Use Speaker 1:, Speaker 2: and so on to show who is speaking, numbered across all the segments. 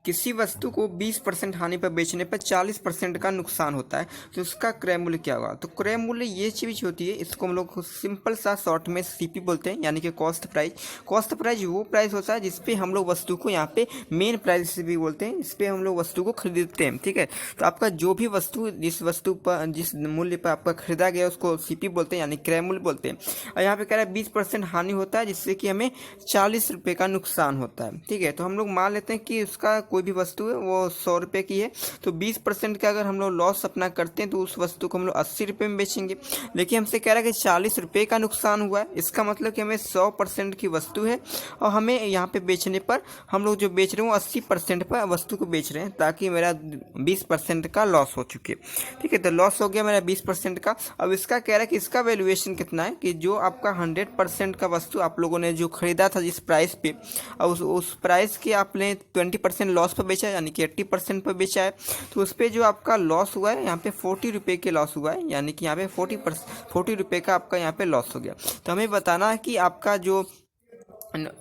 Speaker 1: किसी वस्तु को 20% हानि पर बेचने पर 40% का नुकसान होता है, तो उसका क्रय मूल्य क्या होगा? तो क्रय मूल्य ये चीज़ होती है, इसको हम लोग सिंपल सा शॉर्ट में सीपी बोलते हैं, यानी कि कॉस्ट प्राइस। कॉस्ट प्राइस वो प्राइस होता है जिसपे हम लोग वस्तु को यहाँ पे मेन प्राइस भी बोलते हैं, इस पे हम लोग वस्तु को खरीदते हैं। ठीक है, तो आपका जो भी वस्तु जिस वस्तु पर जिस मूल्य पर आपका खरीदा गया उसको सीपी बोलते हैं, यानी क्रय मूल्य बोलते हैं। और यहाँ पे कह रहा है 20% हानि होता है जिससे कि हमें 40 रुपये का नुकसान होता है। ठीक है, तो हम लोग मान लेते हैं कि उसका कोई भी वस्तु है वो 100 रुपये की है, तो 20% का अगर हम लोग लॉस अपना करते हैं तो उस वस्तु को हम लोग 80 रुपये में बेचेंगे। लेकिन हमसे कह रहा है कि 40 रुपये का नुकसान हुआ है, इसका मतलब कि हमें 100% की वस्तु है और हमें यहाँ पे बेचने पर हम लोग जो बेच रहे हैं वो 80% पर वस्तु को बेच रहे हैं, ताकि मेरा 20% का लॉस हो चुके। ठीक है, तो लॉस हो गया मेरा 20% का। अब इसका कह रहा है कि इसका वैल्यूएशन कितना है, कि जो आपका 100% का वस्तु आप लोगों ने जो खरीदा था जिस प्राइस पे, और उस प्राइस के आपने 20% लॉस पर बेचा है, यानी कि 80% पर बेचा है, तो उस पर जो आपका लॉस हुआ है यहाँ पे 40 रुपये के लॉस हुआ है, यानी कि यहाँ पे 40 रुपये का आपका यहाँ पे लॉस हो गया। तो हमें बताना है कि आपका जो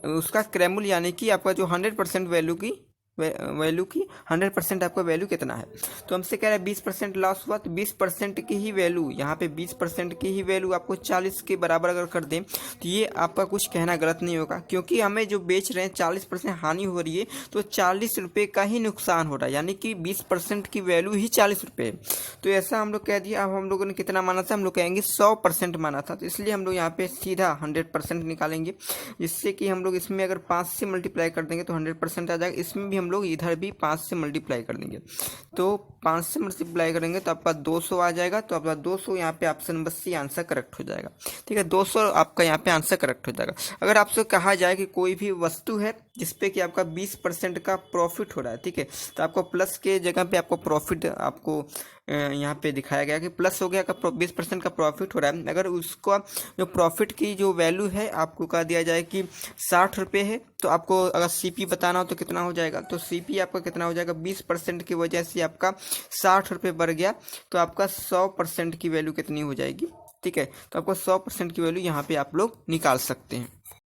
Speaker 1: उसका क्रय मूल्य, यानी कि आपका जो 100% वैल्यू की 100% आपका वैल्यू कितना है। तो हमसे कह रहा है 20% लॉस हुआ, तो 20% की ही वैल्यू यहाँ पे 20% की ही वैल्यू आपको 40 के बराबर अगर कर दें तो ये आपका कुछ कहना गलत नहीं होगा, क्योंकि हमें जो बेच रहे हैं 40% हानि हो रही है, तो 40 रुपये का ही नुकसान हो रहा है, यानी कि 20% की वैल्यू ही 40 रुपये है। तो ऐसा हम लोग कह दिया। अब हम लोगों ने कितना माना था, हम लोग कहेंगे 100% माना था, तो इसलिए हम लोग यहाँ पे सीधा 100% निकालेंगे, जिससे कि हम लोग इसमें अगर 5 से मल्टीप्लाई कर देंगे तो 100% आ जाएगा। इसमें भी हम लोग इधर भी 5 से मल्टीप्लाई कर देंगे, तो 5 से मल्टीप्लाई करेंगे तो आपका 200 आ जाएगा। तो आपका 200 यहाँ पे option number C answer correct हो जाएगा। ठीक है, 200 आपका यहाँ पे आंसर करेक्ट हो जाएगा। अगर आपसे कहा जाए कि कोई भी वस्तु है जिसपे कि आपका 20% का प्रॉफिट हो रहा है, ठीक है, तो आपको प्लस के जगह पे आपको प्रॉफिट आपको यहाँ पे दिखाया गया कि प्लस हो गया का 20% का प्रॉफिट हो रहा है। अगर उसको जो प्रॉफिट की जो वैल्यू है आपको कह दिया जाए कि 60 रुपये है, तो आपको अगर सीपी बताना हो तो कितना हो जाएगा, तो सीपी आपका कितना हो जाएगा, 20% की वजह से आपका 60 रुपये बढ़ गया, तो आपका 100% की वैल्यू कितनी हो जाएगी। ठीक है, तो आपको 100% की वैल्यू यहाँ पे आप लोग निकाल सकते हैं।